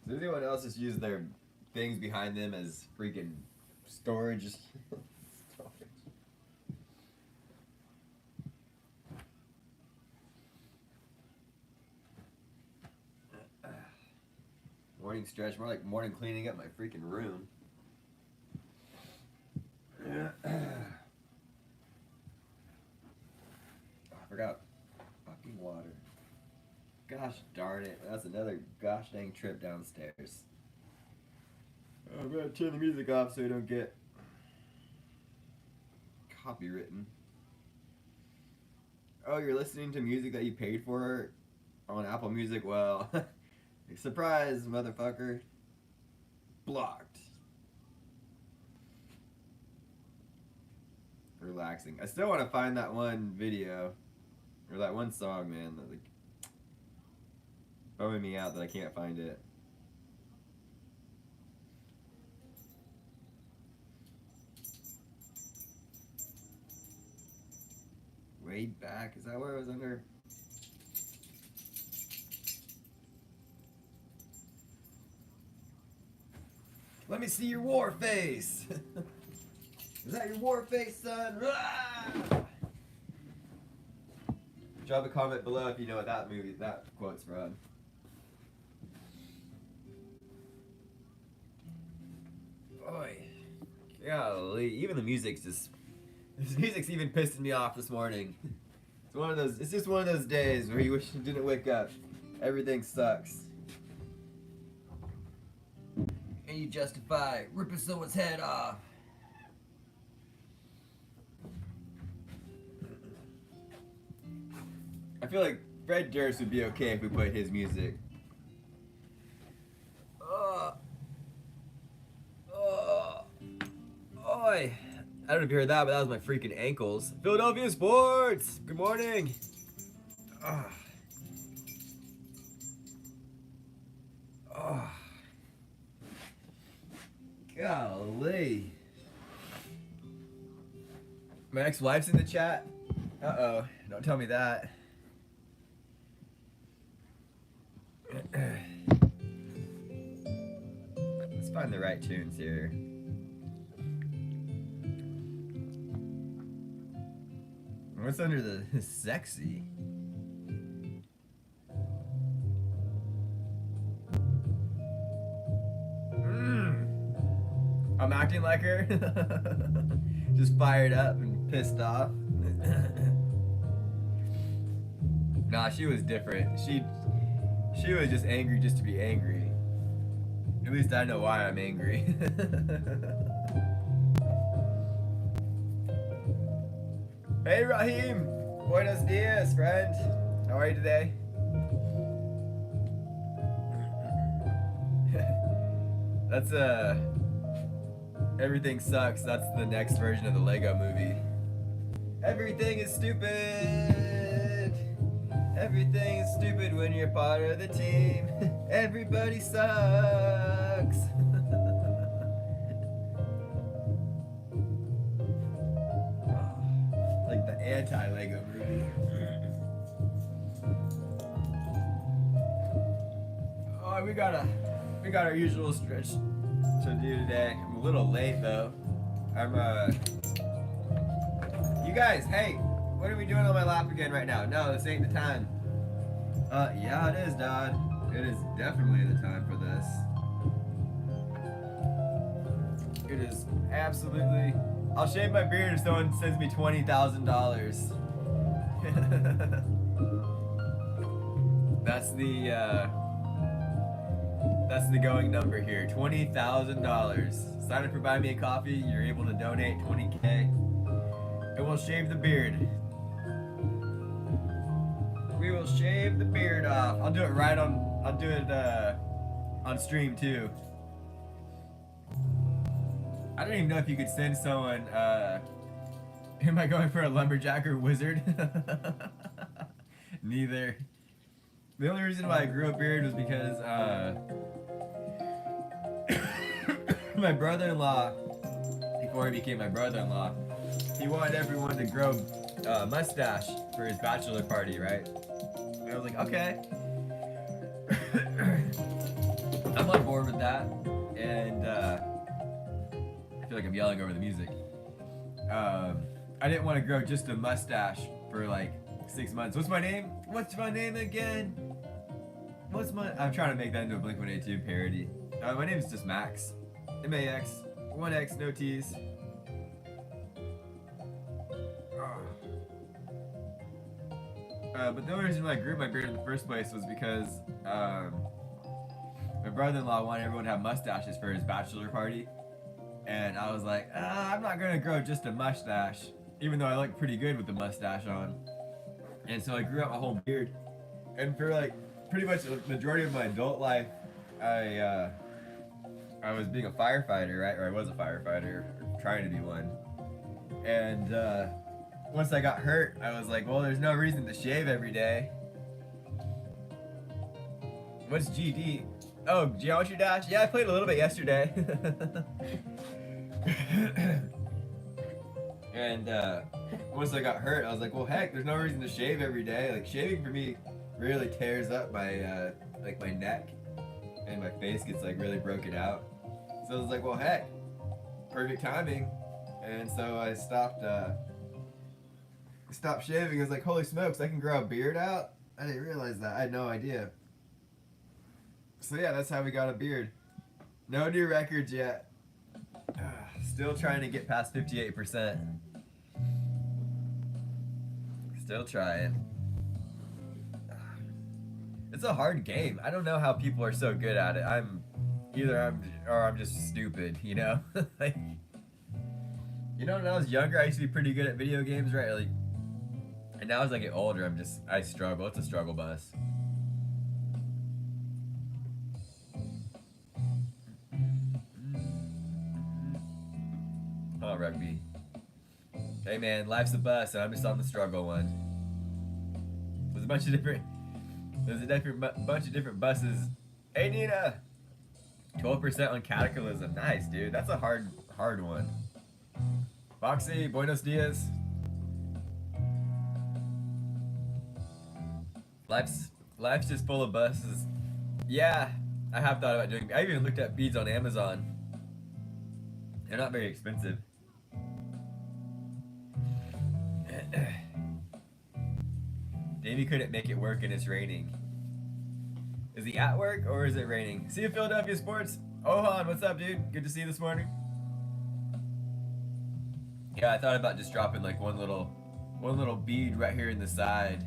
Does anyone else just use their things behind them as freaking storage? Morning stretch, more like morning cleaning up my freaking room. I forgot fucking water. Gosh darn it, that's another gosh dang trip downstairs. I'm gonna turn the music off so I don't get copywritten. Oh, you're listening to music that you paid for on Apple Music? Well, surprise, motherfucker. Blocked. Relaxing. I still want to find that one video, or that one song, man, that like bumming me out that I can't find it. Way back, is that where it was under? Let me see your war face. Is that your war face, son? Drop a comment below if you know what that quote's from. Boy, golly, even the music's just. This music's even pissing me off this morning. It's one of those. It's just one of those days where you wish you didn't wake up. Everything sucks. And you justify ripping someone's head off. I feel like Fred Durst would be okay if we played his music. Oi! I don't know if you heard that, but that was my freaking ankles. Philadelphia Sports! Good morning! Oh. Oh. Golly. My ex-wife's in the chat? Uh-oh. Don't tell me that. Let's find the right tunes here. What's under the sexy? I'm acting like her. Just fired up and pissed off. Nah, she was different. She was just angry just to be angry. At least I know why I'm angry. Hey Raheem! Buenos dias, friend. How are you today? That's Everything Sucks. That's the next version of the Lego movie. Everything is stupid. Everything is stupid when you're part of the team. Everybody sucks. Like the anti-Lego movie. Oh, we got our usual stretch to do today. I'm a little late though. You guys, hey, what are we doing on my lap again right now? No, this ain't the time. Yeah, it is, Dad. It is definitely the time for this. It is absolutely. I'll shave my beard if someone sends me $20,000. That's the going number here. $20,000. Sign up for Buy Me a Coffee. You're able to donate $20K. And we'll shave the beard. We will shave the beard off. I'll do it on stream too. I don't even know if you could send someone, am I going for a lumberjack or wizard? Neither. The only reason why I grew a beard was because, my brother-in-law, before he became my brother-in-law, he wanted everyone to grow a mustache for his bachelor party, right? And I was like, okay. I'm like that, and I feel like I'm yelling over the music. I didn't want to grow just a mustache for like 6 months. What's my name? What's my name again? I'm trying to make that into a Blink-182 parody. My name is just Max. M-A-X. 1X, no T's. But the only reason I grew my beard in the first place was because my brother-in-law wanted everyone to have mustaches for his bachelor party. And I was like, I'm not gonna grow just a mustache, even though I look pretty good with the mustache on. And so I grew out my whole beard. And for like pretty much the majority of my adult life, I was being a firefighter, right? Or I was a firefighter, or trying to be one. And once I got hurt, I was like, well, there's no reason to shave every day. What's GD? Oh, Geometry Dash? Yeah, I played a little bit yesterday. And once I got hurt, I was like, well, heck, there's no reason to shave every day. Like, shaving for me really tears up my like my neck, and my face gets like really broken out. So I was like, well, heck, perfect timing. And so I stopped shaving. I was like, holy smokes, I can grow a beard out? I didn't realize that. I had no idea. So yeah, that's how we got a beard. No new records yet. Still trying to get past 58%. Still trying. It's a hard game. I don't know how people are so good at it. I'm just stupid, you know? Like, you know, when I was younger, I used to be pretty good at video games, right? Like, and now as I get older, I struggle. It's a struggle bus. Oh, rugby. Hey man, life's a bus, and I'm just on the struggle one. There's a bunch of different buses. Hey Nina, 12% on Cataclysm. Nice, dude. That's a hard one. Foxy, buenos dias. Life's just full of buses. Yeah, I have thought about doing. I even looked at beads on Amazon. They're not very expensive. Davey couldn't make it work and it's raining. Is he at work or is it raining? See you, Philadelphia Sports. Ohan, what's up, dude? Good to see you this morning. Yeah, I thought about just dropping like one little bead right here in the side.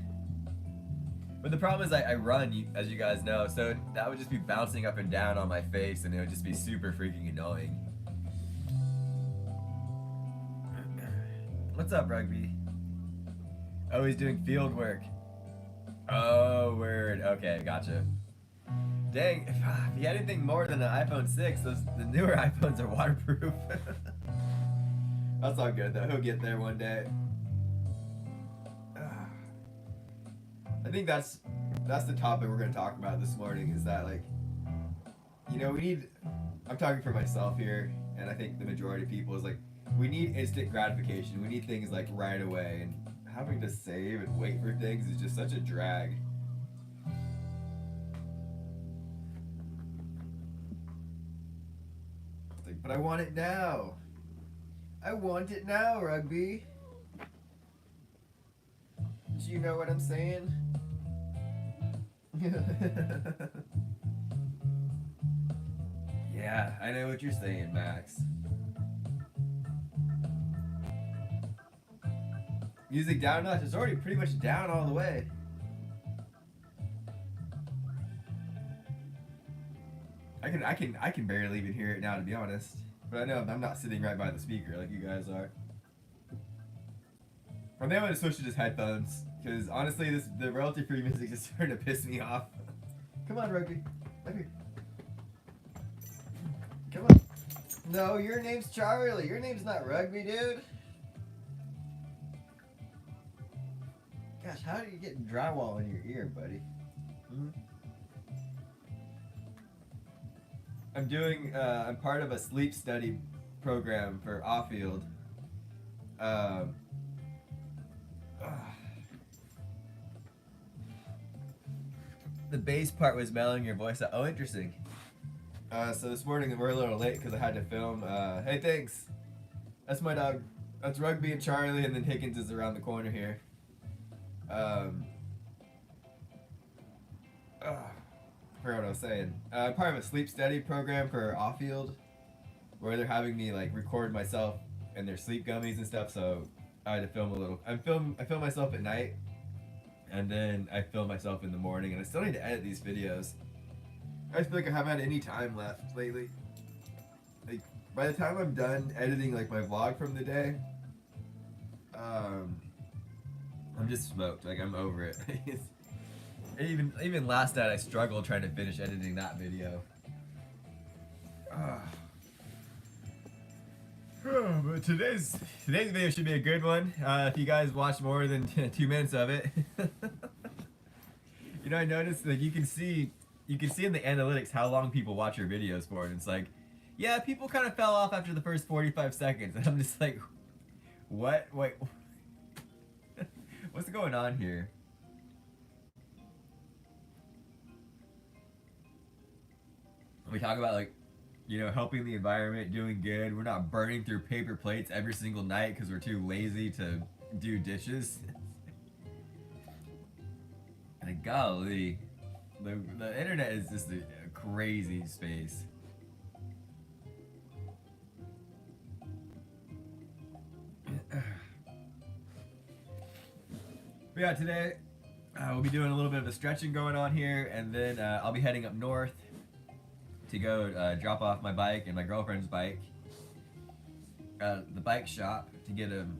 But the problem is I run, as you guys know, so that would just be bouncing up and down on my face and it would just be super freaking annoying. What's up, Rugby? Oh, he's doing field work. Oh, word. Okay, gotcha. Dang, if you had anything more than an iPhone 6, the newer iPhones are waterproof. That's all good, though. He'll get there one day. I think that's the topic we're going to talk about this morning, is that, like, you know, I'm talking for myself here, and I think the majority of people is like, we need instant gratification. We need things like right away, and having to save and wait for things is just such a drag. It's like, but I want it now. I want it now, Rugby. Do you know what I'm saying? Yeah, I know what you're saying, Max. Music down notch. It's already pretty much down all the way. I can barely even hear it now, to be honest. But I know I'm not sitting right by the speaker like you guys are. I'm able to switch to just headphones, because honestly, the royalty-free music is starting to piss me off. Come on, Rugby. Come here. Come on. No, your name's Charlie. Your name's not Rugby, dude. Gosh, how do you get drywall in your ear, buddy? I'm part of a sleep study program for off-field. The bass part was mellowing your voice out. Oh, interesting. So this morning we're a little late because I had to film. Hey, thanks. That's my dog. That's Rugby and Charlie, and then Higgins is around the corner here. Um, I forgot what I was saying. I'm part of a sleep study program for off field, where they're having me like record myself and their sleep gummies and stuff. So I had to film a little. I film myself at night, and then I film myself in the morning, and I still need to edit these videos. I just feel like I haven't had any time left lately. Like by the time I'm done editing like my vlog from the day, I'm just smoked. Like I'm over it. even last night I struggled trying to finish editing that video. But today's video should be a good one. If you guys watch more than 2 minutes of it, you know, I noticed like you can see in the analytics how long people watch your videos for, and it's like, yeah, people kind of fell off after the first 45 seconds, and I'm just like, what? Wait, what's going on here? We talk about like, you know, helping the environment, doing good. We're not burning through paper plates every single night because we're too lazy to do dishes. And golly, the internet is just a crazy space. But yeah, today we'll be doing a little bit of a stretching going on here, and then I'll be heading up north to go drop off my bike and my girlfriend's bike at the bike shop to get them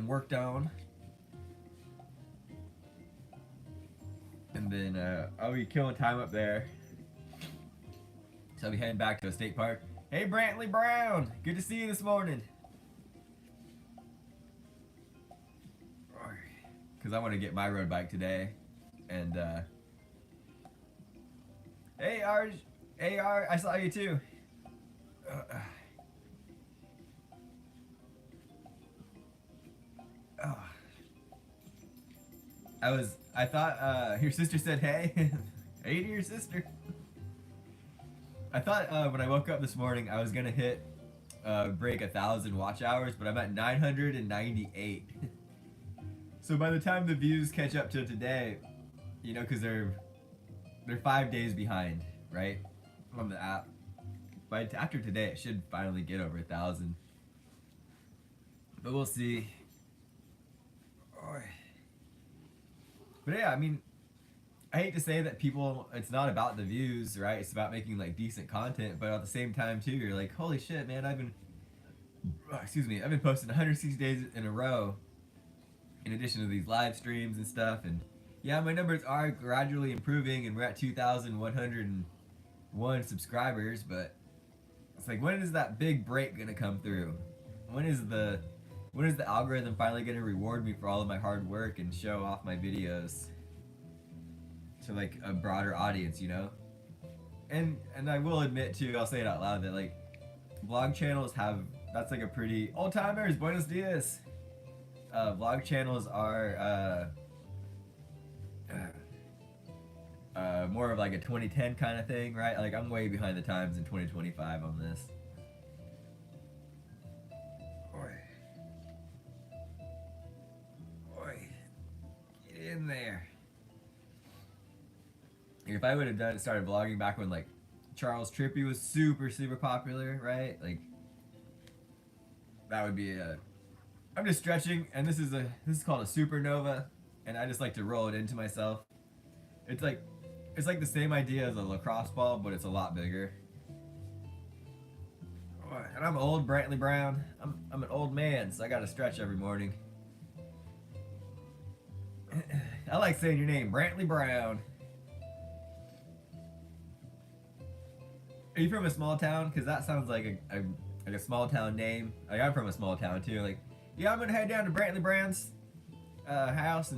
worked on. And then I'll be killing time up there. So I'll be heading back to a state park. Hey Brantley Brown, good to see you this morning. Because I want to get my road bike today. And hey AR, I saw you too. I thought your sister said hey. Hey to your sister. I thought when I woke up this morning I was gonna break 1,000 watch hours, but I'm at 998. So by the time the views catch up to today, you know, because they're 5 days behind, right, on the app. But after today, it should finally get over 1,000. But we'll see. But yeah, I mean, I hate to say that people, it's not about the views, right? It's about making like decent content, but at the same time too, you're like, holy shit, man, I've been posting 160 days in a row, in addition to these live streams and stuff, and yeah, my numbers are gradually improving, and we're at 2,101 subscribers, but it's like, when is that big break gonna come through? When is the algorithm finally gonna reward me for all of my hard work and show off my videos to like a broader audience, you know? And I will admit too, I'll say it out loud, that like vlog channels that's like a pretty old timers, buenos dias. Vlog channels are more of like a 2010 kind of thing, right? Like I'm way behind the times in 2025 on this. Oi, get in there. If I would have started vlogging back when like Charles Trippy was super popular, right? Like that would be I'm just stretching, and this is called a supernova, and I just like to roll it into myself. It's like the same idea as a lacrosse ball, but it's a lot bigger. And I'm old Brantley Brown. I'm an old man, so I gotta stretch every morning. I like saying your name, Brantley Brown. Are you from a small town? Because that sounds like a small town name. Like I'm from a small town too. Like, yeah, I'm gonna head down to Brantley Brown's house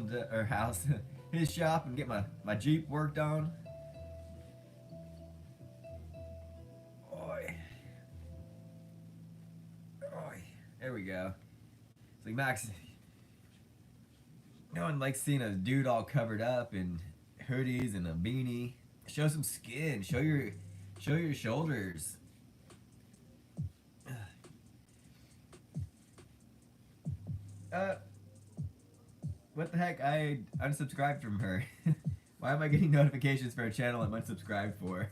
his shop, and get my Jeep worked on. Oi. There we go. It's like, Max, no one likes seeing a dude all covered up in hoodies and a beanie. Show some skin. Show Show your shoulders. What the heck? I unsubscribed from her. Why am I getting notifications for a channel I'm unsubscribed for?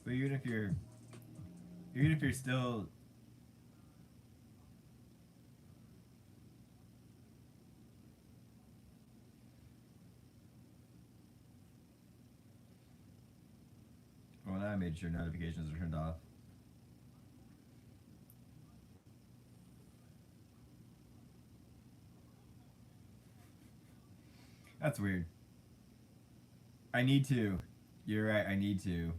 But even if you're still well, now I made sure notifications are turned off. That's weird. I need to. You're right, I need to.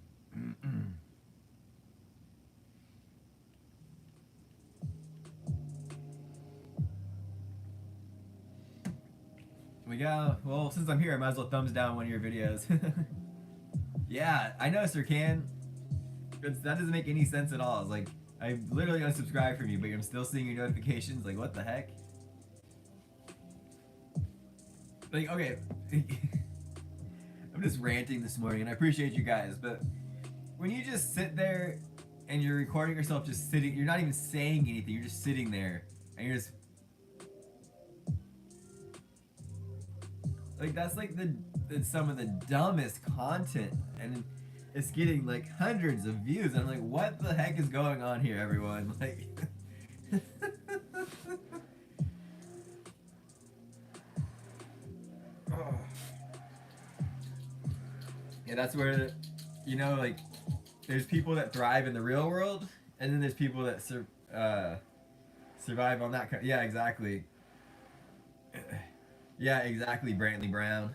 We got, well, since I'm here, I might as well thumbs down one of your videos. Yeah, I know, Sir Can. That doesn't make any sense at all. It's like, I literally unsubscribed from you, but I'm still seeing your notifications. Like, what the heck? Like, okay. I'm just ranting this morning, and I appreciate you guys, but when you just sit there and you're recording yourself just sitting, you're not even saying anything, you're just sitting there, and you're just... Like, that's like some of the dumbest content, and it's getting like hundreds of views. I'm like, what the heck is going on here, everyone? Like, oh. Yeah, that's where, you know, like, there's people that thrive in the real world, and then there's people that survive on that. Yeah, exactly. Yeah, exactly, Brantley Brown.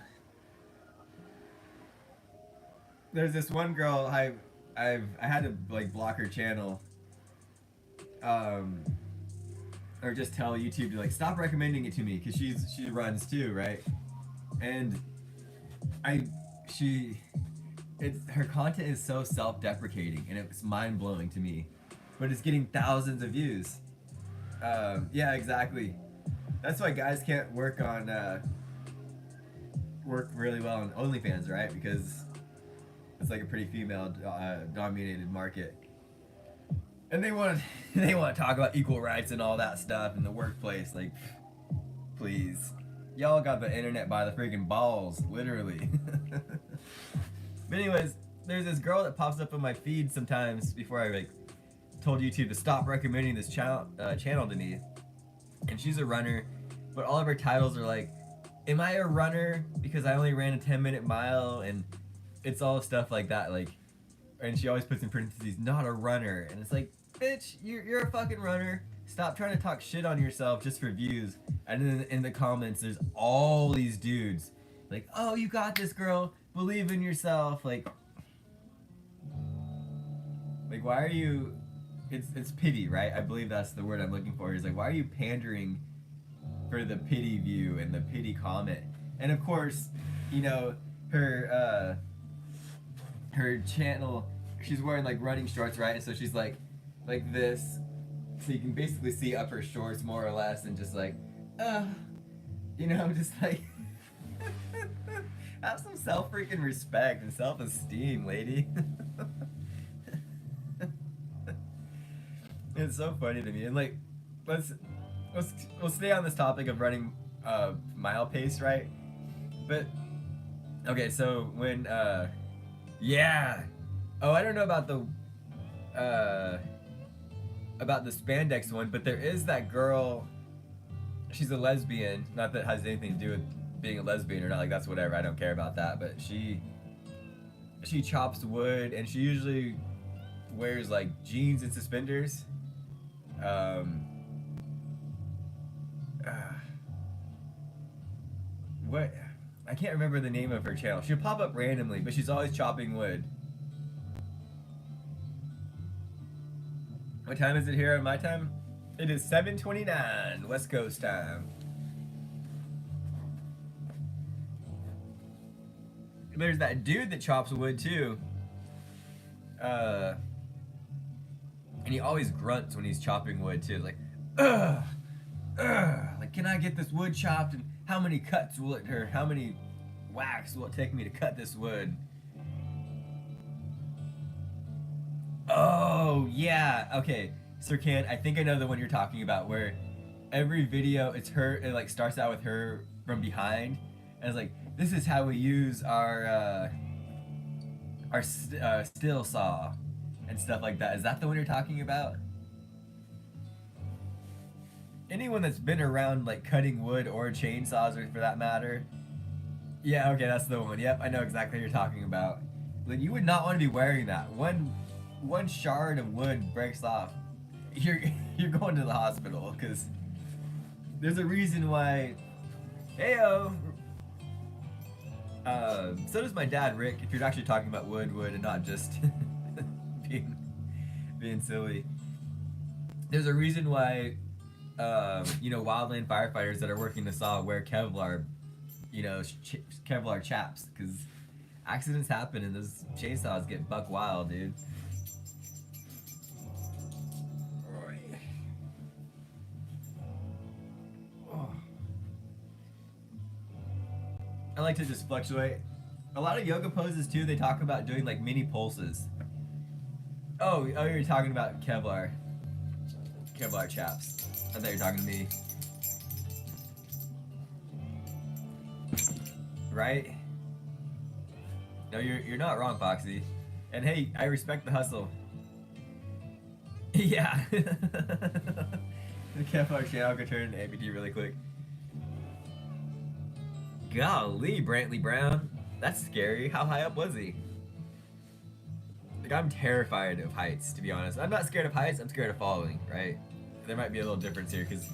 There's this one girl I had to like block her channel, or just tell YouTube to like stop recommending it to me because she runs too, right? And her content is so self-deprecating and it's mind-blowing to me, but it's getting thousands of views. Yeah, exactly. That's why guys can't work really well on OnlyFans, right? Because it's like a pretty female dominated market, and they want to talk about equal rights and all that stuff in the workplace. Like, please, y'all got the internet by the freaking balls, literally. But anyways, there's this girl that pops up on my feed sometimes before I like told YouTube to stop recommending this channel to me, and she's a runner, but all of her titles are like, am I a runner because I only ran a 10-minute mile, and it's all stuff like that, like, and she always puts in parentheses, not a runner, and it's like, bitch, you're a fucking runner. Stop trying to talk shit on yourself just for views. And then in the comments, there's all these dudes like, oh, you got this, girl, believe in yourself. Like why are you, it's pity, right? I believe that's the word I'm looking for. Is like, why are you pandering for the pity view and the pity comment? And of course, you know, her channel, she's wearing like running shorts, right? And so she's like this, so you can basically see up her shorts more or less, and just like, you know, just like, have some freaking respect and self-esteem, lady. It's so funny to me. And like, we'll stay on this topic of running mile pace, right? But okay, so when yeah, oh, I don't know about the spandex one, but there is that girl. She's a lesbian. Not that it has anything to do with being a lesbian or not. Like, that's whatever. I don't care about that. But she chops wood, and she usually wears like jeans and suspenders. What? I can't remember the name of her channel. She'll pop up randomly, but she's always chopping wood. What time is it here on my time? It is 7:29 West Coast time. There's that dude that chops wood too. Uh, and he always grunts when he's chopping wood too. Like, ugh, ugh. Like, can I get this wood chopped? And how many cuts will it, or how many whacks will it take me to cut this wood? Oh yeah. Okay, Sir Can. I think I know the one you're talking about. Where every video, it's her. It like starts out with her from behind, and it's like, this is how we use our steel saw and stuff like that. Is that the one you're talking about? Anyone that's been around like cutting wood or chainsaws, or for that matter. Yeah, okay, that's the one. Yep, I know exactly what you're talking about. Like, you would not want to be wearing that. One shard of wood breaks off, you're you're going to the hospital, because there's a reason why. Heyo. So does my dad, Rick. If you're actually talking about wood, and not just being being silly. There's a reason why, wildland firefighters that are working the saw wear Kevlar, Kevlar chaps, because accidents happen and those chainsaws get buck wild, dude. I like to just fluctuate. A lot of yoga poses too, they talk about doing like mini pulses. Oh, you're talking about Kevlar. Kevlar chaps. I thought you were talking to me. Right? No, you're not wrong, Foxy. And hey, I respect the hustle. Yeah. The Kevlar channel could turn into amputee really quick. Golly, Brantley Brown. That's scary. How high up was he? Like, I'm terrified of heights, to be honest. I'm not scared of heights, I'm scared of falling, right? There might be a little difference here, because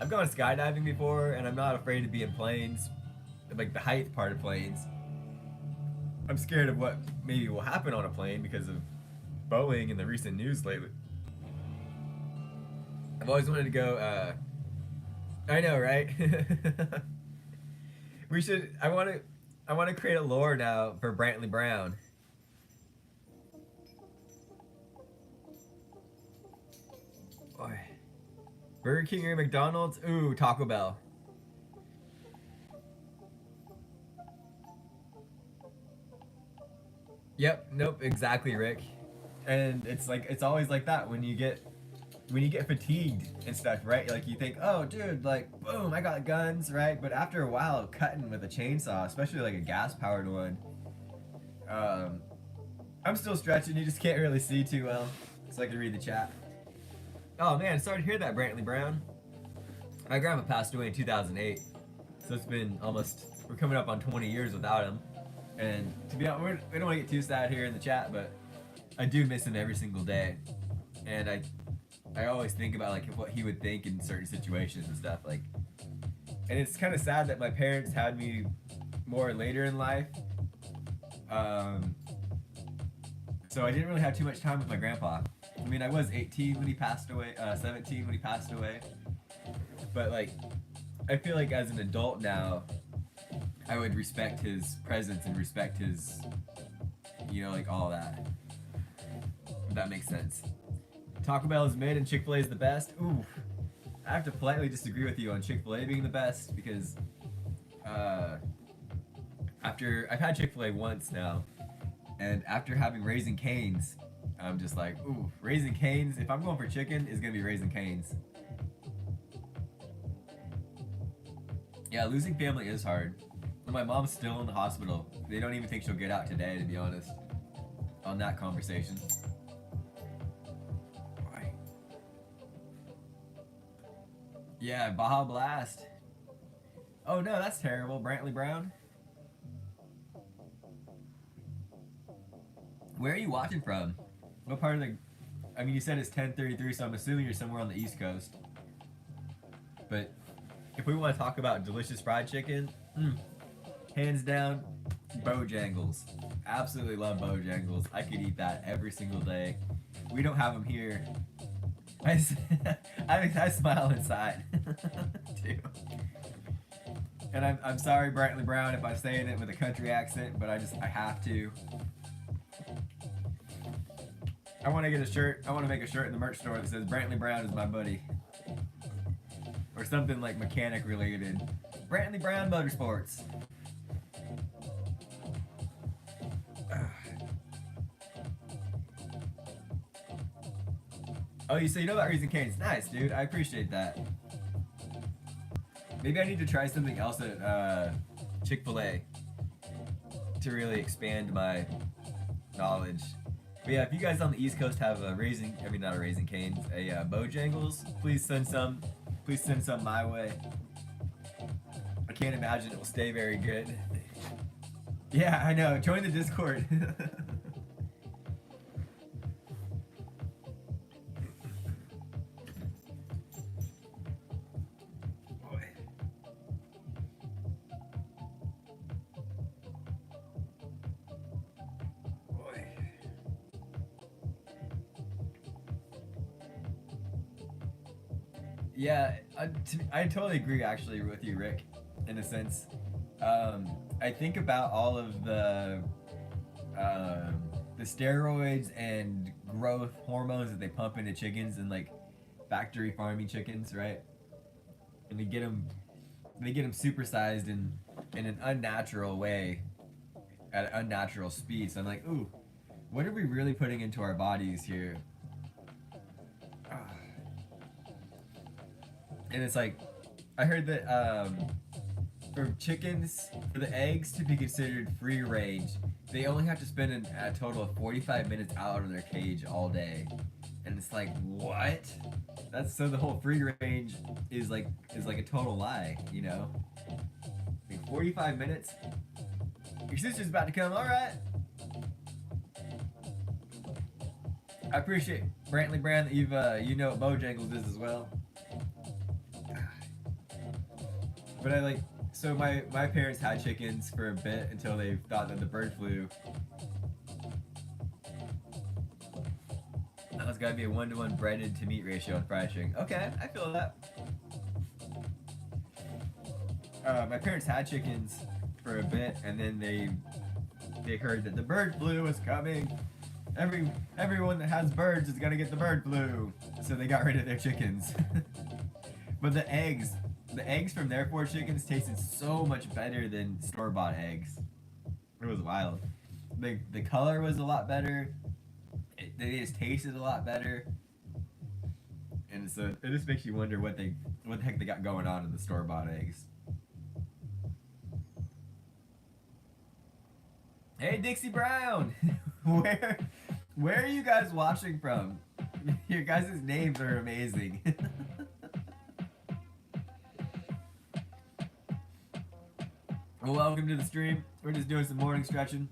I've gone skydiving before, and I'm not afraid to be in planes, like the height part of planes. I'm scared of what maybe will happen on a plane because of Boeing and the recent news lately. I've always wanted to go, I know, right? We should, I want to create a lore now for Brantley Brown. Boy. Burger King or McDonald's? Ooh, Taco Bell. Yep, nope, exactly, Rick. And it's like, it's always like that when you get fatigued and stuff, right? Like, you think, oh dude, like, boom, I got guns, right? But after a while, cutting with a chainsaw, especially like a gas powered one, I'm still stretching, you just can't really see too well, so I can read the chat. Oh man, sorry to hear that, Brantley Brown. My grandpa passed away in 2008, so it's been almost, we're coming up on 20 years without him. And to be honest, we don't want to get too sad here in the chat, but I do miss him every single day. And I always think about like what he would think in certain situations and stuff, like, and it's kind of sad that my parents had me more later in life, so I didn't really have too much time with my grandpa. I mean, I was 18 when he passed away, 17 when he passed away, but like, I feel like as an adult now, I would respect his presence and respect his, like all that, if that makes sense. Taco Bell is mid and Chick-fil-A is the best. Ooh, I have to politely disagree with you on Chick-fil-A being the best, because after I've had Chick-fil-A once now, and after having Raising Cane's, I'm just like, ooh, Raising Cane's. If I'm going for chicken, it's gonna be Raising Cane's. Yeah, losing family is hard. My mom's still in the hospital. They don't even think she'll get out today, to be honest. On that conversation. Yeah, Baja Blast. Oh no, that's terrible. Brantley Brown. Where are you watching from? What part of the... I mean, you said it's 10:33, so I'm assuming you're somewhere on the East Coast. But if we want to talk about delicious fried chicken, hands down, Bojangles. Absolutely love Bojangles. I could eat that every single day. We don't have them here. I smile inside, too. And I'm sorry, Brantley Brown, if I'm saying it with a country accent, but I have to. I want to get a shirt. I want to make a shirt in the merch store that says Brantley Brown is my buddy. Or something like mechanic related. Brantley Brown Motorsports. Oh, so you know about Raising Cane's? Nice, dude. I appreciate that. Maybe I need to try something else at Chick-fil-A to really expand my knowledge. But yeah, if you guys on the East Coast have a not a Raising Cane's, a Bojangles, please send some. Please send some my way. I can't imagine it will stay very good. Yeah, I know. Join the Discord. Yeah, I totally agree actually with you, Rick, in a sense. I think about all of the steroids and growth hormones that they pump into chickens and like factory farming chickens, right? And they get them supersized in an unnatural way at an unnatural speed. So I'm like, ooh, what are we really putting into our bodies here? And it's like, I heard that for chickens, for the eggs to be considered free range, they only have to spend a total of 45 minutes out of their cage all day. And it's like, what? So the whole free range is like a total lie, you know? I mean, 45 minutes? Your sister's about to come, alright. I appreciate Brantley Brand that you know what Bojangles is as well. But so my parents had chickens for a bit until they thought that the bird flu. That was gotta be a 1-to-1 breaded to meat ratio on fried chicken. Okay, I feel that. My parents had chickens for a bit, and then they heard that the bird flu was coming. Everyone that has birds is gonna get the bird flu, so they got rid of their chickens. But the eggs from their 4 chickens tasted so much better than store-bought eggs. It was wild. The color was a lot better. They just tasted a lot better. And so it just makes you wonder what the heck they got going on in the store-bought eggs. Hey, Dixie Brown! Where are you guys watching from? Your guys' names are amazing. Well, welcome to the stream. We're just doing some morning stretching.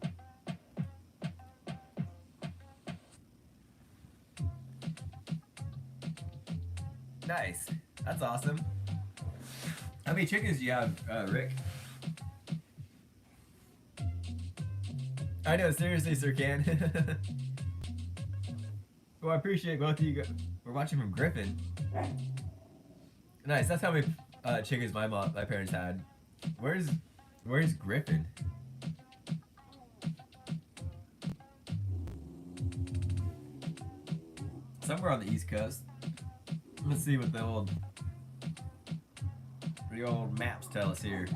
Nice. That's awesome. How many chickens do you have, Rick? I know, seriously, Sir Can. Well, I appreciate both of you. We're watching from Griffin. Nice. That's how many chickens my parents had. Where's Griffin? Somewhere on the East Coast. Let's see what the old maps tell us here.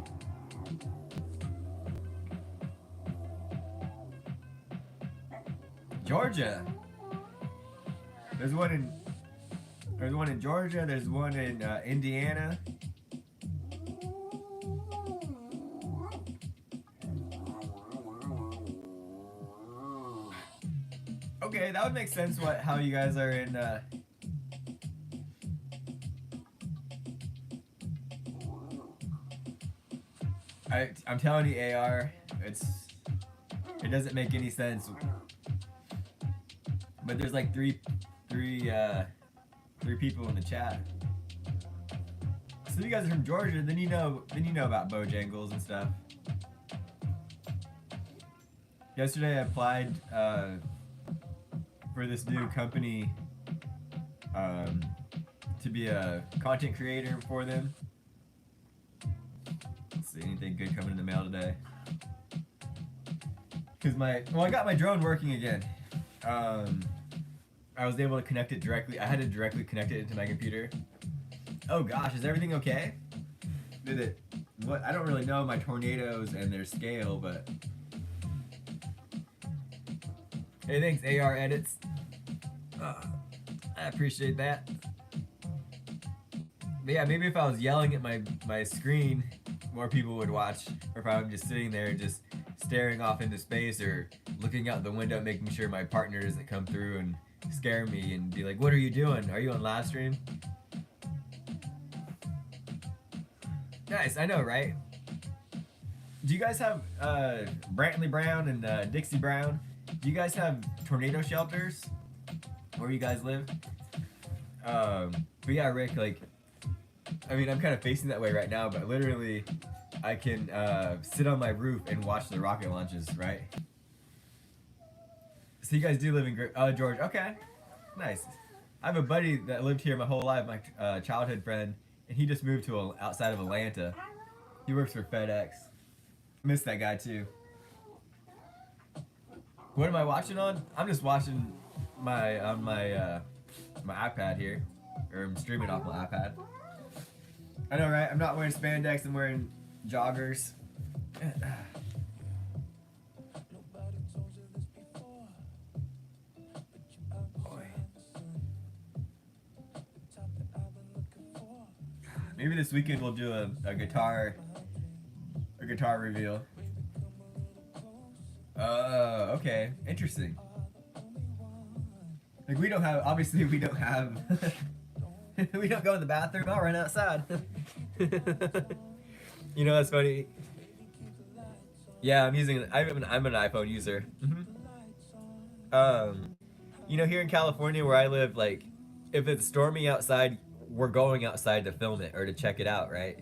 Georgia. There's one in Georgia. There's one in Indiana. Okay, that would make sense. How you guys are in? I'm telling you, AR, it doesn't make any sense. But there's like three people in the chat. So you guys are from Georgia, then you know about Bojangles and stuff. Yesterday I applied for this new company to be a content creator for them. Anything good coming in the mail today? Because I got my drone working again. I was able to connect it directly. I had to directly connect it into my computer. Oh gosh, is everything okay? Did it? What? I don't really know my tornadoes and their scale, but. Hey, thanks, AR Edits. I appreciate that. But yeah, maybe if I was yelling at my screen, more people would watch. Or if I'm just sitting there just staring off into space or looking out the window, making sure my partner doesn't come through and scare me and be like, what are you doing? Are you on live stream? Nice, I know, right? Do you guys have Brantley Brown and Dixie Brown? Do you guys have tornado shelters where you guys live? But yeah, Rick, like, I mean, I'm kind of facing that way right now, but literally, I can sit on my roof and watch the rocket launches, right? So you guys do live in Georgia. Okay, nice. I have a buddy that lived here my whole life, my childhood friend, and he just moved to outside of Atlanta. He works for FedEx. Miss that guy too. What am I watching on? I'm just watching my iPad here, or I'm streaming off my iPad. I know, right? I'm not wearing spandex. I'm wearing joggers. Maybe this weekend we'll do a guitar reveal. Okay, interesting. Like we don't have we don't go in the bathroom. I'll run outside. You know, that's funny. Yeah, I'm an iPhone user. You know, here in California where I live, like, if it's stormy outside, we're going outside to film it or to check it out, right?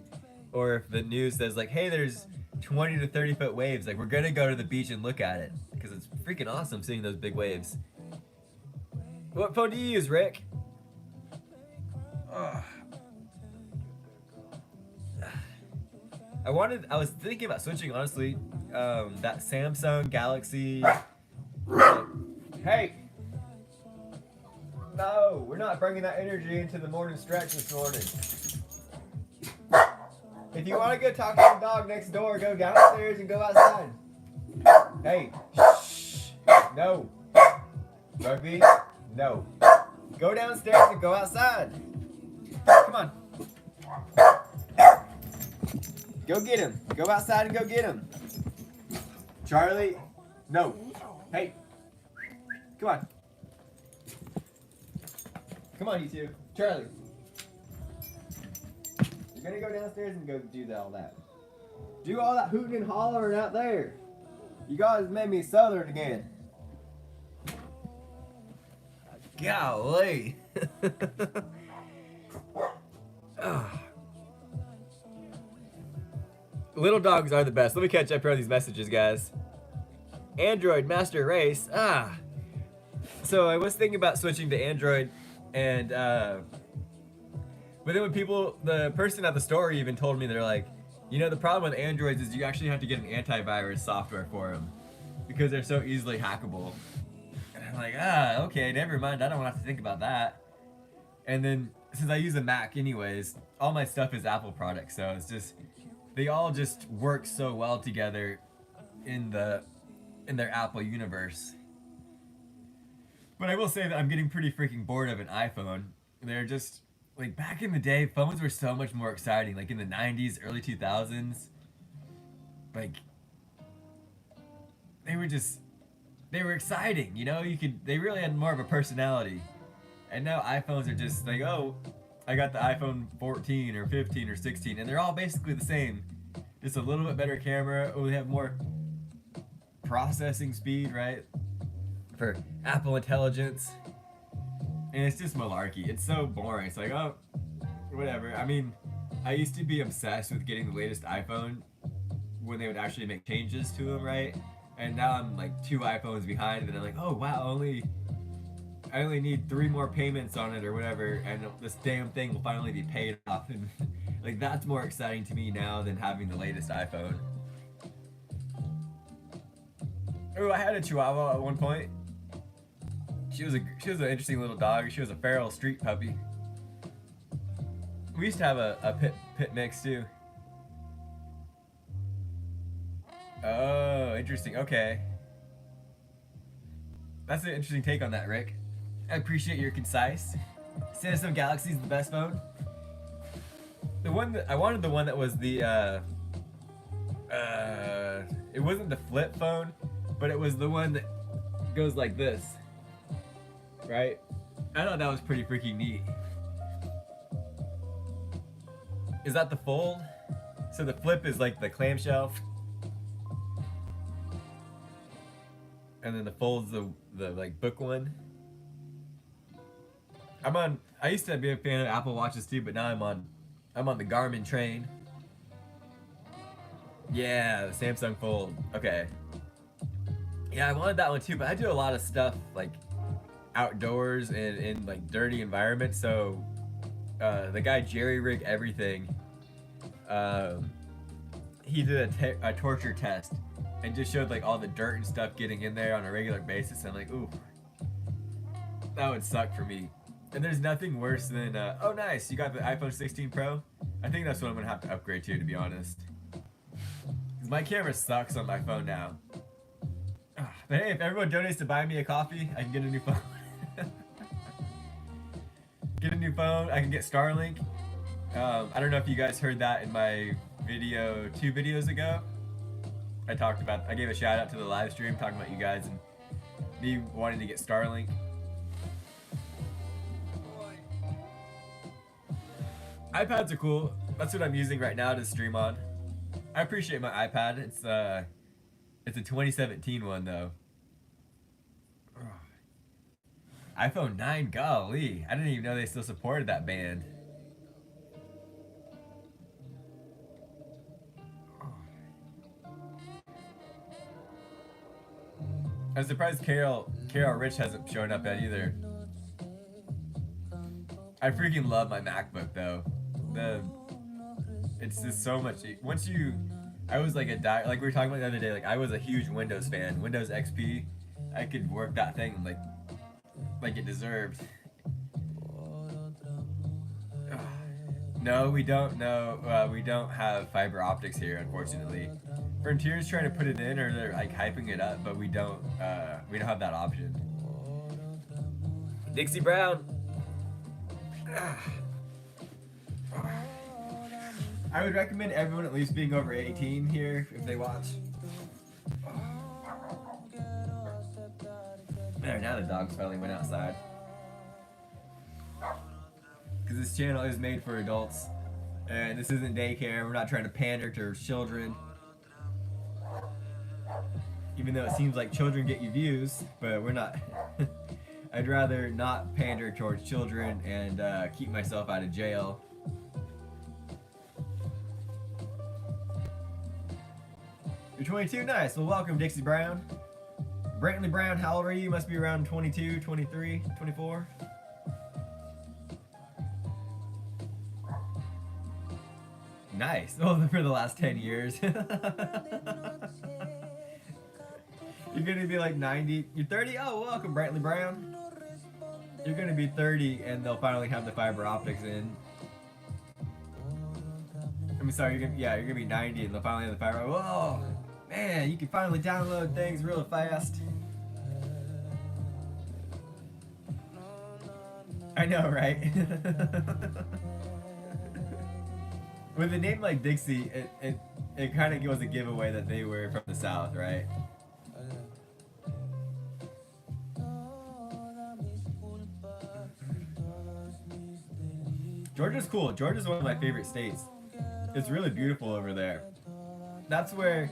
Or if the news says like, hey, there's 20 to 30 foot waves, like we're gonna go to the beach and look at it because it's freaking awesome seeing those big waves. What phone do you use, Rick? I was thinking about switching, honestly. That Samsung Galaxy. Hey! No, we're not bringing that energy into the morning stretch this morning. If you want to go talk to the dog next door, go downstairs and go outside. Hey, shh. No. Rugby, no. Go downstairs and go outside. Come on. Go get him. Go outside and go get him. Charlie, no. Hey, come on. Come on, you two. Charlie. You're gonna go downstairs and go do all that. Do all that hooting and hollering out there. You guys made me southern again. Golly. Little dogs are the best. Let me catch up here on these messages, guys. Android Master Race. So I was thinking about switching to Android, and but then when the person at the store even told me, they're like, you know, the problem with Androids is you actually have to get an antivirus software for them because they're so easily hackable. And I'm like, okay, never mind. I don't have to think about that. And then since I use a Mac anyways, all my stuff is Apple products, so it's just they all just work so well together in their Apple universe. But I will say that I'm getting pretty freaking bored of an iPhone. They're just, like, back in the day, phones were so much more exciting. Like in the 90s, early 2000s, like, they were exciting, you know? They really had more of a personality. And now iPhones are just like, oh, I got the iPhone 14 or 15 or 16, and they're all basically the same. Just a little bit better camera. Oh, they have more processing speed, right? For Apple Intelligence. And it's just malarkey. It's so boring. It's like, oh, whatever. I mean, I used to be obsessed with getting the latest iPhone when they would actually make changes to them, right? And now I'm like 2 iPhones behind, and I'm like, oh wow, I only need 3 more payments on it or whatever, and this damn thing will finally be paid off. And Like that's more exciting to me now than having the latest iPhone. Oh, I had a Chihuahua at one point. She was an interesting little dog. She was a feral street puppy. We used to have a pit mix too. Oh, interesting. Okay. That's an interesting take on that, Rick. I appreciate your concise. Samsung Galaxy is the best phone. The one that I wanted, the one that was the it wasn't the flip phone, but it was the one that goes like this, right? I thought that was pretty freaking neat. Is that the fold? So the flip is like the clamshell, and then the fold's the like book one. I used to be a fan of Apple Watches too, but now I'm on the Garmin train. Yeah, the Samsung Fold. Okay. Yeah, I wanted that one too, but I do a lot of stuff like outdoors and in like dirty environments. So the guy Jerry Rig Everything, he did a torture test and just showed like all the dirt and stuff getting in there on a regular basis. And I'm like, ooh, that would suck for me. And there's nothing worse than, oh nice, you got the iPhone 16 Pro? I think that's what I'm gonna have to upgrade to be honest. Because my camera sucks on my phone now. But hey, if everyone donates to buy me a coffee, I can get a new phone. Get a new phone, I can get Starlink. I don't know if you guys heard that in my video 2 videos ago. I gave a shout out to the live stream talking about you guys and me wanting to get Starlink. iPads are cool. That's what I'm using right now to stream on. I appreciate my iPad. It's a 2017 one though. iPhone 9, golly. I didn't even know they still supported that band. I'm surprised Carol Rich hasn't shown up yet either. I freaking love my MacBook though. It's just so much. I was like like we were talking about the other day. Like I was a huge Windows fan. Windows XP, I could work that thing like it deserved. No, we don't. No, we don't have fiber optics here, unfortunately. Frontier's trying to put it in, or they're like hyping it up, but we don't have that option. Dixie Brown. I would recommend everyone at least being over 18 here if they watch. There, now the dogs finally went outside. Because this channel is made for adults. And this isn't daycare. We're not trying to pander to children. Even though it seems like children get you views, but we're not. I'd rather not pander towards children and keep myself out of jail. You're 22? Nice. Well, welcome, Dixie Brown. Brantley Brown, how old are you? You must be around 22, 23, 24. Nice. Well, for the last 10 years. You're gonna be like 90. You're 30? Oh, welcome, Brantley Brown. You're gonna be 30 and they'll finally have the fiber optics in. I'm sorry, you're gonna be 90 and they'll finally have the fiber. Whoa, man, you can finally download things real fast. I know, right? With a name like Dixie, it kind of was a giveaway that they were from the South, right? Georgia's cool. Georgia's one of my favorite states. It's really beautiful over there. That's where,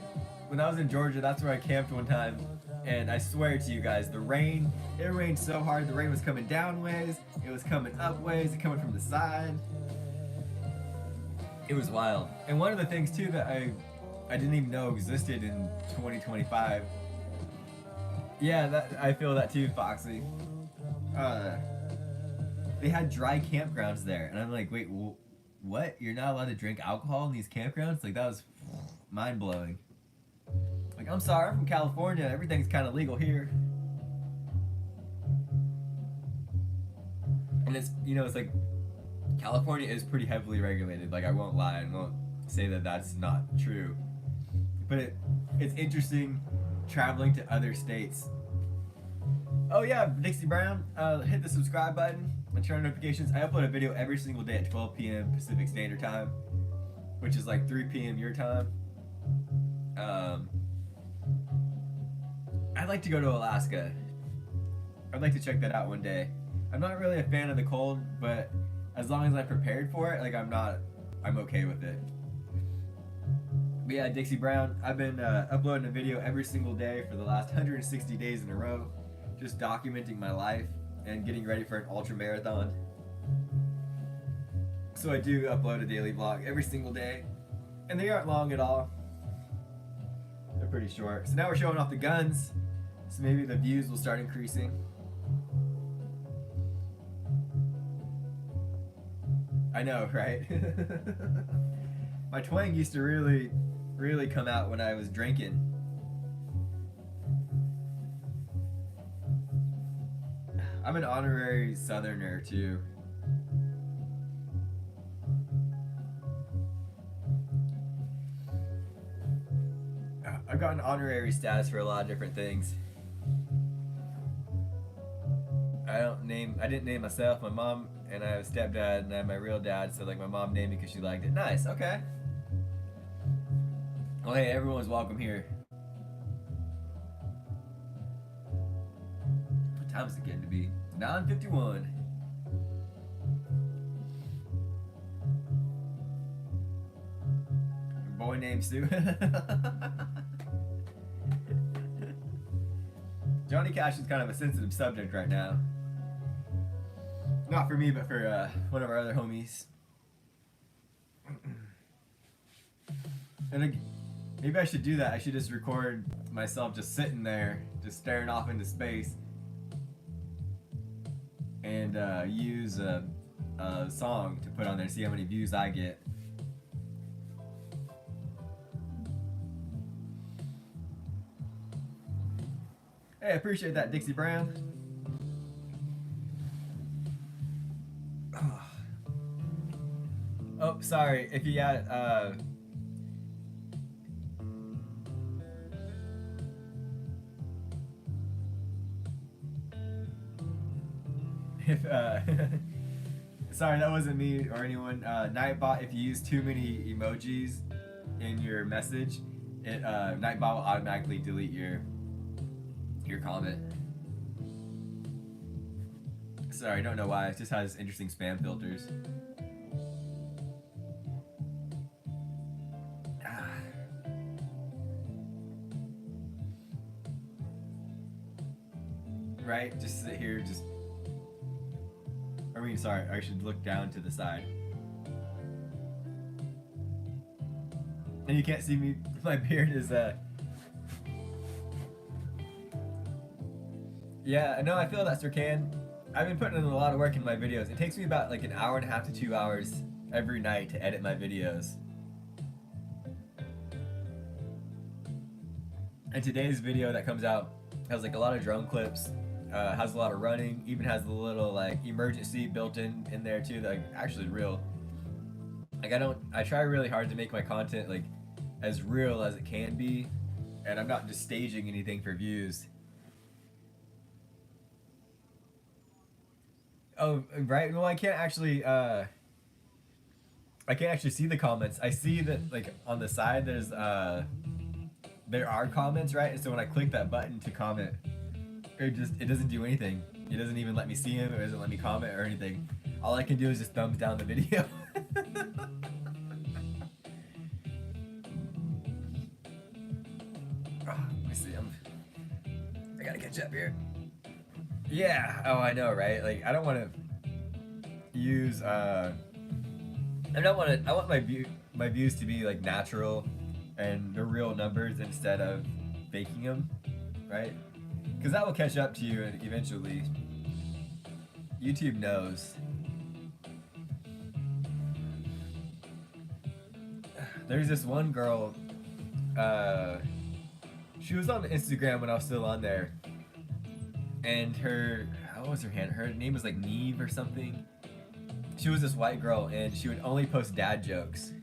when I was in Georgia, that's where I camped one time. And I swear to you guys, it rained so hard. The rain was coming down ways, it was coming up ways, it coming from the side. It was wild. And one of the things too that I didn't even know existed in 2025. Yeah, I feel that too, Foxy. They had dry campgrounds there, and I'm like, wait, what? You're not allowed to drink alcohol in these campgrounds? Like, that was mind blowing. Like, I'm sorry, I'm from California. Everything's kind of legal here. And it's, you know, it's like, California is pretty heavily regulated. Like, I won't lie and won't say that that's not true. But it's interesting traveling to other states. Oh yeah, Dixie Brown, hit the subscribe button and turn on notifications. I upload a video every single day at 12 p.m. Pacific Standard Time, which is like 3 p.m. your time. I'd like to go to Alaska. I'd like to check that out one day. I'm not really a fan of the cold, but as long as I'm prepared for it, like I'm okay with it. But yeah, Dixie Brown, I've been uploading a video every single day for the last 160 days in a row, just documenting my life and getting ready for an ultra marathon. So I do upload a daily vlog every single day, and they aren't long at all. They're pretty short. So now we're showing off the guns, so maybe the views will start increasing. I know, right? My twang used to really come out when I was drinking. I'm an honorary Southerner too. I've gotten honorary status for a lot of different things. I didn't name myself. My mom and I have a stepdad, and I have my real dad. So like, my mom named me because she liked it. Nice. Okay. Well, hey, everyone's welcome here. What time is it getting to be? 9:51. Boy named Sue. Johnny Cash is kind of a sensitive subject right now. Not for me, but for one of our other homies. And maybe I should do that. I should just record myself just sitting there, just staring off into space, and use a song to put on there, see how many views I get. Hey, I appreciate that, Dixie Brown. Oh, sorry. If you got sorry, that wasn't me or anyone. Nightbot, if you use too many emojis in your message, Nightbot will automatically delete your comment. Sorry, I don't know why. It just has interesting spam filters. Right? Just sit here, sorry, I should look down to the side. And you can't see me, my beard is, yeah, no, I feel that, Sir Can. I've been putting in a lot of work in my videos. It takes me about like 1.5 to 2 hours every night to edit my videos. And today's video that comes out has like a lot of drone clips, has a lot of running, even has a little like emergency built in there too, that like, actually is real. Like I try really hard to make my content like as real as it can be, and I'm not just staging anything for views. Oh, right. Well, I can't actually see the comments. I see that like on the side there are comments, right? And so when I click that button to comment, it doesn't do anything. It doesn't even let me see him. It doesn't let me comment or anything. All I can do is just thumbs down the video. Let me see. I gotta catch up here. Yeah. Oh, I know, right? Like, I don't want to use. I want my views to be like natural, and the real numbers instead of faking them, right? Because that will catch up to you, and eventually, YouTube knows. There's this one girl. She was on Instagram when I was still on there, and what was her hand? Her name was like Neve or something. She was this white girl, and she would only post dad jokes.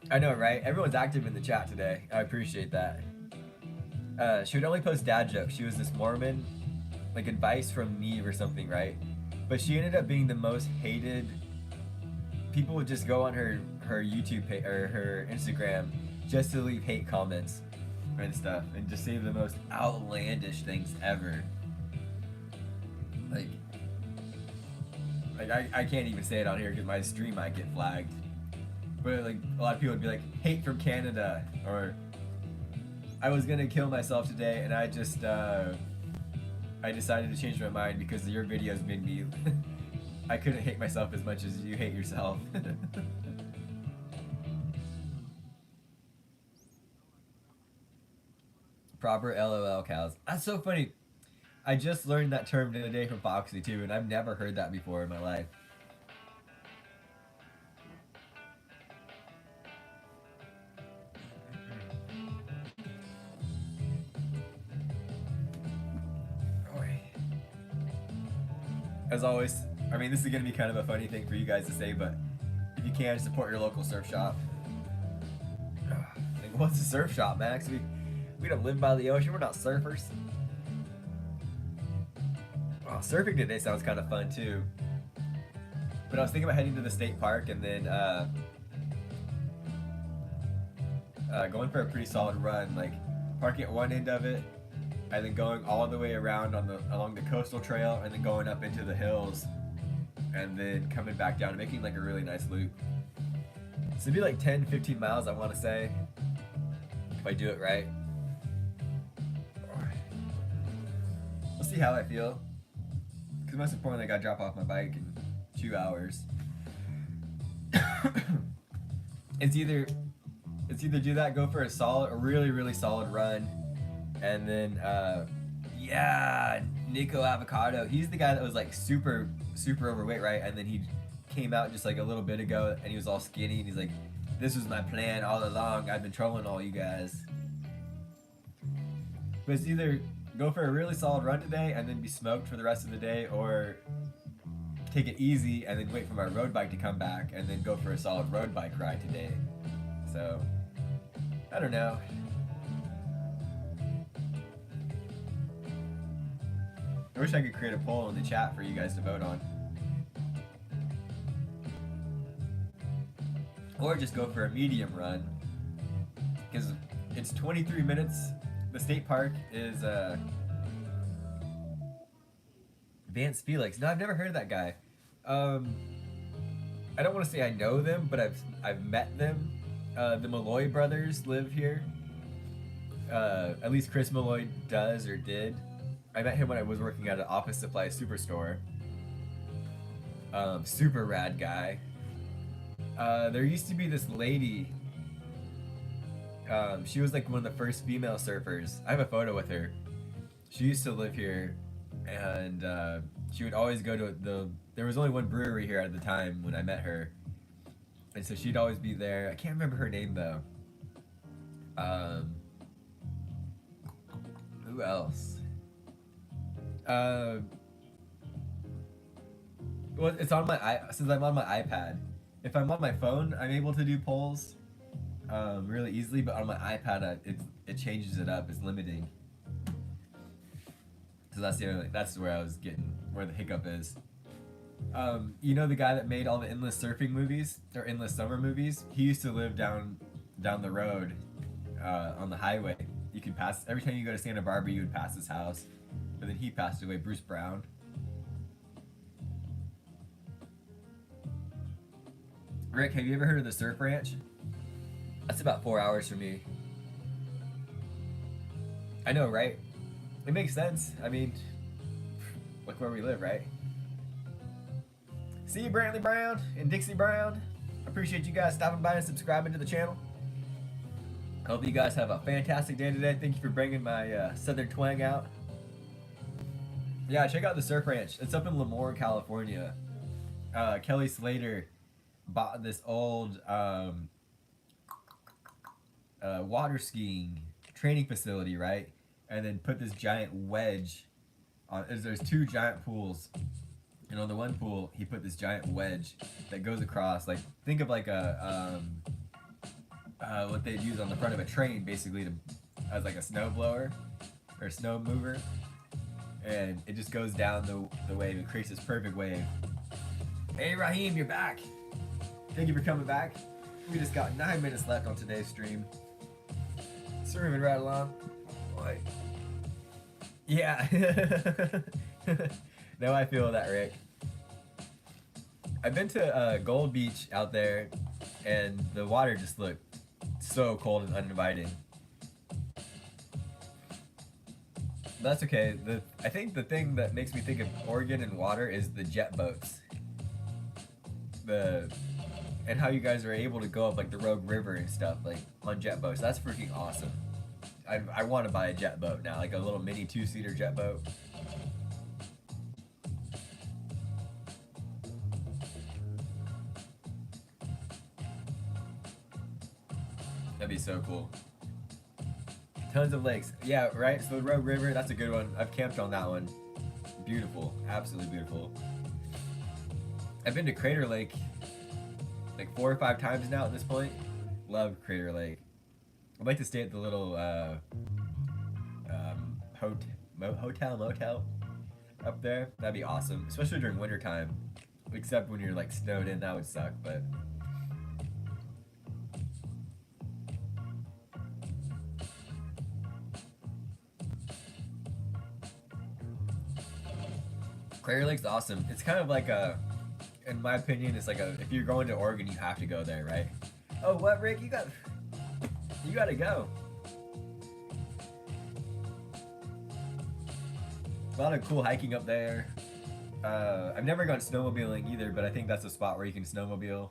I know, right? Everyone's active in the chat today. I appreciate that. She would only post dad jokes. She was this Mormon, like advice from Neve or something, right? But she ended up being the most hated. People would just go on her YouTube page or her Instagram just to leave hate comments and stuff, and just say the most outlandish things ever. Like I can't even say it on here because my stream might get flagged. But like a lot of people would be like, hate from Canada, or I was gonna kill myself today and I just I decided to change my mind because your videos made me I couldn't hate myself as much as you hate yourself. Proper LOL cows. That's so funny. I just learned that term the other day from Foxy too, and I've never heard that before in my life. As always, I mean, this is gonna be kind of a funny thing for you guys to say, but if you can, support your local surf shop. Like, what's a surf shop, Max? We don't live by the ocean. We're not surfers. Oh, surfing today sounds kind of fun too. But I was thinking about heading to the state park and then going for a pretty solid run, like parking at one end of it, and then going all the way around along the coastal trail, and then going up into the hills, and then coming back down and making like a really nice loop. So it'd be like 10-15 miles, I want to say, if I do it right. We'll see how I feel, because most importantly, I gotta drop off my bike in 2 hours. It's either do that, go for a really solid run, and then yeah, Nico Avocado, he's the guy that was like super overweight, right? And then he came out just like a little bit ago and he was all skinny and he's like, this was my plan all along, I've been trolling all you guys. But it's either go for a really solid run today and then be smoked for the rest of the day, or take it easy and then wait for my road bike to come back and then go for a solid road bike ride today. So I don't know. I wish I could create a poll in the chat for you guys to vote on. Or just go for a medium run, because it's 23 minutes. The state park is Vance Felix. No, I've never heard of that guy. I don't want to say I know them, but I've met them. The Malloy brothers live here. At least Chris Malloy does or did. I met him when I was working at an office supply superstore. Super rad guy. There used to be this lady. She was like one of the first female surfers. I have a photo with her. She used to live here, and she would always go to there was only one brewery here at the time when I met her. And so she'd always be there. I can't remember her name though. Who else? Well, it's on since I'm on my iPad. If I'm on my phone, I'm able to do polls really easily, but on my iPad, it changes it up. It's limiting. So that's where I was getting where the hiccup is. You know the guy that made all the endless surfing movies or endless summer movies? He used to live down the road on the highway. You can pass every time you go to Santa Barbara. You would pass his house, but then he passed away. Bruce Brown. Rick, have you ever heard of the Surf Ranch? That's about 4 hours from me. I know, right? It makes sense. I mean, look where we live, right? See you, Brantley Brown and Dixie Brown. Appreciate you guys stopping by and subscribing to the channel. Hope you guys have a fantastic day today. Thank you for bringing my Southern twang out. Yeah, check out the Surf Ranch. It's up in Lemoore, California. Kelly Slater bought this old water skiing training facility, right? And then put this giant wedge on. There's two giant pools, and on the one pool he put this giant wedge that goes across. Like think of like a what they'd use on the front of a train, basically, to as like a snow blower or snow mover, and it just goes down the wave. It creates this perfect wave. Hey Raheem, you're back. Thank you for coming back. We just got 9 minutes left on today's stream. Moving right along. Boy. Yeah. No, I feel that, Rick. I've been to Gold Beach out there, and the water just looked so cold and uninviting. But that's okay. I think the thing that makes me think of Oregon and water is the jet boats. And how you guys are able to go up like the Rogue River and stuff like on jet boats. That's freaking awesome. I want to buy a jet boat now, like a little mini 2-seater jet boat. That'd be so cool. Tons of lakes. Yeah, right? So the Rogue River, that's a good one. I've camped on that one. Beautiful. Absolutely beautiful. I've been to Crater Lake like 4 or 5 times now at this point. Love Crater Lake. I'd like to stay at the little hotel motel up there. That'd be awesome, especially during winter time. Except when you're like snowed in, that would suck. But Crater Lake's awesome. It's kind of like in my opinion, it's like if you're going to Oregon, you have to go there, right? Oh, what, Rick? You gotta go. A lot of cool hiking up there. I've never gone snowmobiling either, but I think that's a spot where you can snowmobile.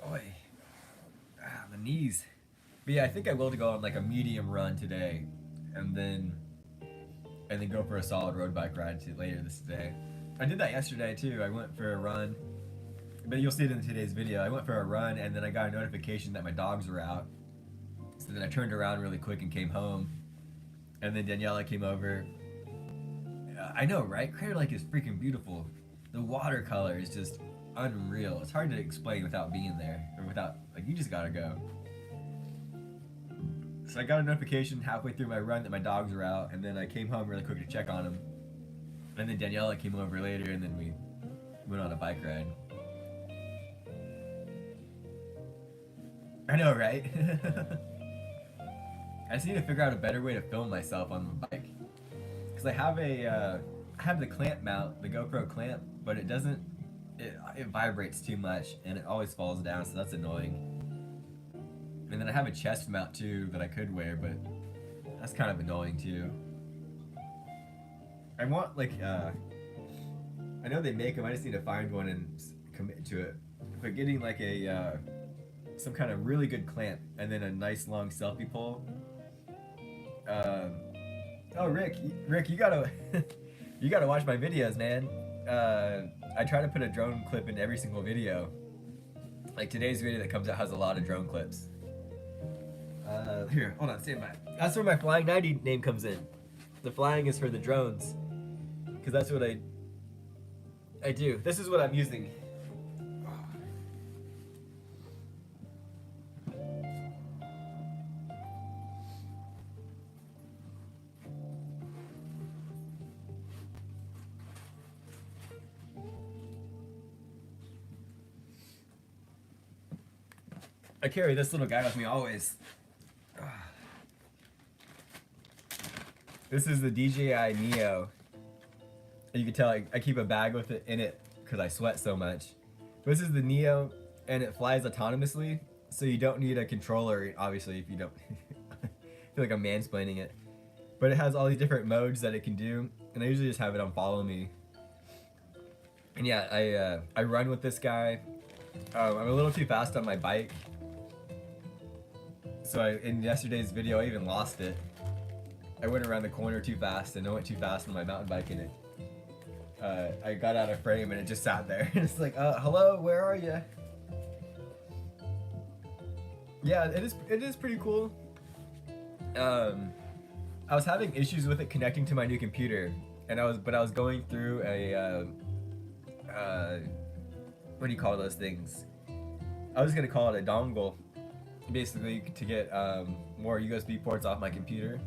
Boy, my knees. But yeah, I think I will go on like a medium run today, and then go for a solid road bike ride later this day. I did that yesterday too. I went for a run, but you'll see it in today's video. I went for a run, and then I got a notification that my dogs were out. So then I turned around really quick and came home, and then Daniela came over. I know, right? Crater Lake is freaking beautiful. The watercolor is just unreal. It's hard to explain without being there, or without, like, you just gotta go. So I got a notification halfway through my run that my dogs were out, and then I came home really quick to check on them. And then Daniela came over later, and then we went on a bike ride. I know, right? I just need to figure out a better way to film myself on the bike. Because I have the clamp mount, the GoPro clamp, but it doesn't, it vibrates too much, and it always falls down, so that's annoying. And then I have a chest mount too that I could wear, but that's kind of annoying too. I want like, I know they make them, I just need to find one and commit to it. But getting like some kind of really good clamp and then a nice long selfie pole. Oh, Rick, you gotta, you gotta watch my videos, man. I try to put a drone clip in every single video. Like today's video that comes out has a lot of drone clips. Here, hold on, stand by. That's where my Flying90 name comes in. The flying is for the drones, because that's what I do. This is what I'm using. I carry this little guy with me always. This is the DJI Neo. You can tell I keep a bag with it in it because I sweat so much. This is the Neo, and it flies autonomously, so you don't need a controller, obviously, if you don't. I feel like I'm mansplaining it. But it has all these different modes that it can do, and I usually just have it on follow me. And yeah, I run with this guy. I'm a little too fast on my bike. So in yesterday's video, I even lost it. I went around the corner too fast, and I went too fast on my mountain bike, and I got out of frame, and it just sat there. It's like, hello, where are you? Yeah, it is pretty cool. I was having issues with it connecting to my new computer, and I was going through a what do you call those things? I was gonna call it a dongle, basically to get more USB ports off my computer,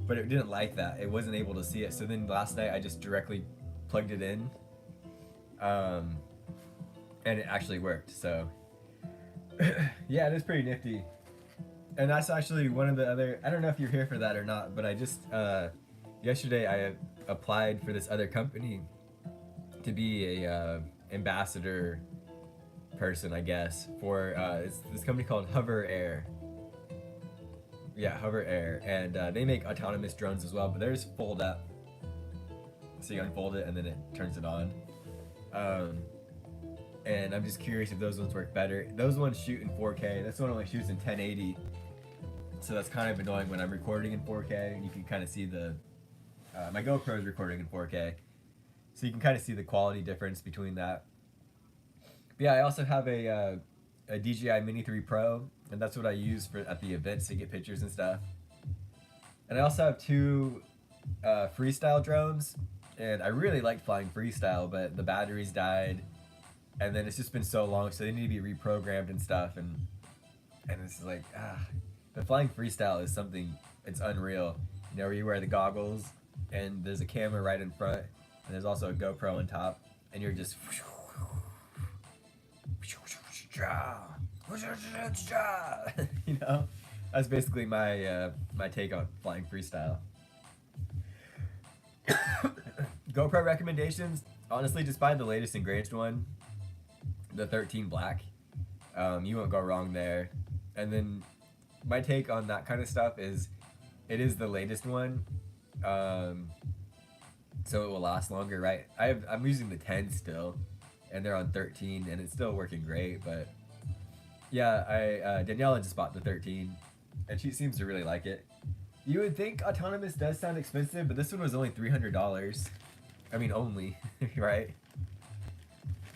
but it didn't like that. It wasn't able to see it. So then last night I just directly plugged it in, and it actually worked. So yeah, it is pretty nifty. And that's actually one of the other. I don't know if you're here for that or not, but I just yesterday I applied for this other company to be a ambassador person, I guess, for it's this company called Hover Air. Yeah, Hover Air, and they make autonomous drones as well, but theirs fold up, so you unfold it and then it turns it on. And I'm just curious if those ones work better. Those ones shoot in 4K. This one only shoots in 1080, so that's kind of annoying when I'm recording in 4K. You can kind of see the my GoPro is recording in 4K, so you can kind of see the quality difference between that. But yeah, I also have a DJI Mini 3 Pro, and that's what I use for at the events to get pictures and stuff. And I also have two freestyle drones, and I really liked flying freestyle, but the batteries died, and then it's just been so long, so they need to be reprogrammed and stuff, and it's like, the flying freestyle is something, it's unreal. You know, where you wear the goggles, and there's a camera right in front, and there's also a GoPro on top, and you're just you know, that's basically my my take on flying freestyle. GoPro recommendations, honestly, just buy the latest and greatest one, the 13 Black. You won't go wrong there. And then my take on that kind of stuff is, it is the latest one, so it will last longer, right? I'm using the 10 still, and they're on 13, and it's still working great. But yeah, Daniela just bought the 13, and she seems to really like it. You would think autonomous does sound expensive, but this one was only $300. I mean, only, right?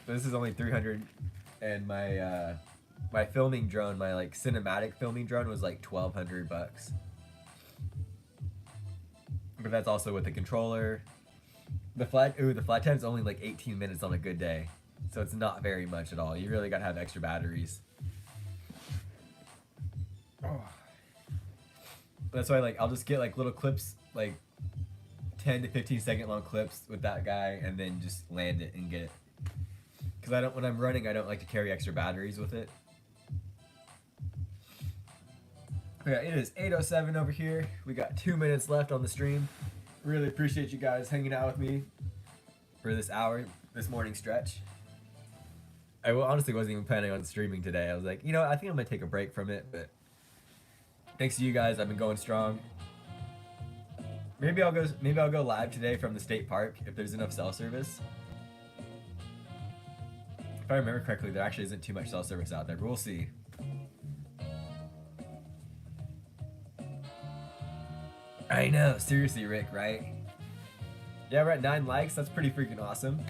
So this is only $300, and my my filming drone, my like cinematic filming drone, was like $1,200. But that's also with the controller. The flight time's only like 18 minutes on a good day, so it's not very much at all. You really gotta have extra batteries. Oh. That's why, like, I'll just get like little clips, like 10 to 15 second long clips with that guy, and then just land it and get it. Because when I'm running, I don't like to carry extra batteries with it. Okay, it is 8:07 over here. We got 2 minutes left on the stream. Really appreciate you guys hanging out with me for this hour, this morning stretch. I honestly wasn't even planning on streaming today. I was like, you know, I think I'm gonna take a break from it, but thanks to you guys, I've been going strong. Maybe I'll go live today from the state park if there's enough cell service. If I remember correctly, there actually isn't too much cell service out there, but we'll see. I know, seriously, Rick, right? Yeah, we're at 9 likes. That's pretty freaking awesome.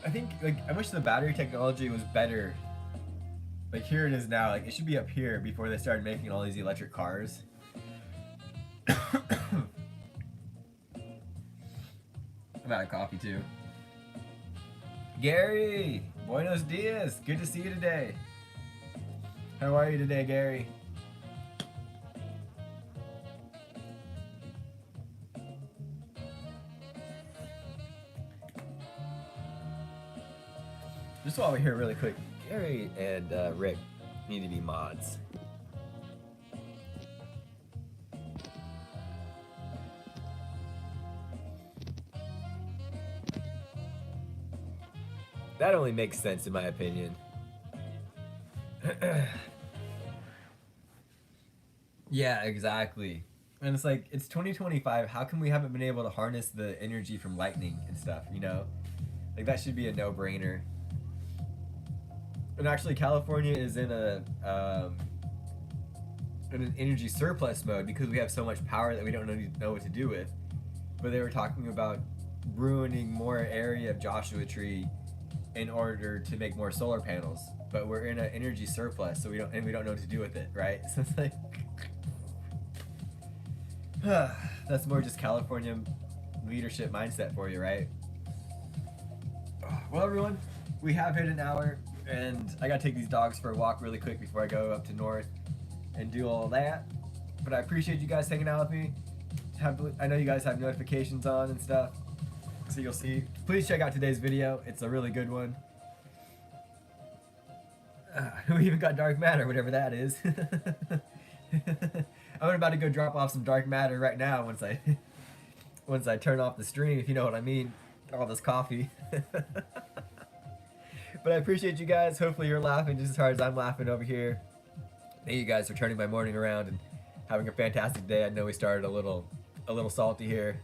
I think, like, I wish the battery technology was better. Like, here it is now. Like, it should be up here before they started making all these electric cars. I'm out of coffee, too. Gary! Buenos dias! Good to see you today. How are you today, Gary? Just while we're here really quick, Gary and Rick need to be mods. That only makes sense in my opinion. Yeah, exactly. And it's like, it's 2025, how come we haven't been able to harness the energy from lightning and stuff, you know? Like, that should be a no-brainer. And actually, California is in an energy surplus mode because we have so much power that we don't know what to do with. But they were talking about ruining more area of Joshua Tree in order to make more solar panels. but we're in an energy surplus, so we don't know what to do with it, right? So it's like that's more just California leadership mindset for you, right? Well, everyone, we have hit an hour, and I gotta take these dogs for a walk really quick before I go up to North and do all that. But I appreciate you guys hanging out with me. I know you guys have notifications on and stuff, so you'll see. Please check out today's video. It's a really good one. We even got dark matter, whatever that is. I'm about to go drop off some dark matter right now once I turn off the stream, if you know what I mean. All this coffee. But I appreciate you guys. Hopefully you're laughing just as hard as I'm laughing over here. Thank you guys for turning my morning around and having a fantastic day. I know we started a little salty here.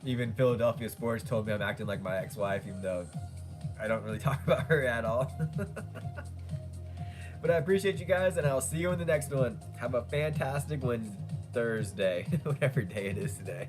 Even Philadelphia Sports told me I'm acting like my ex-wife, even though I don't really talk about her at all. But I appreciate you guys, and I'll see you in the next one. Have a fantastic Thursday, whatever day it is today.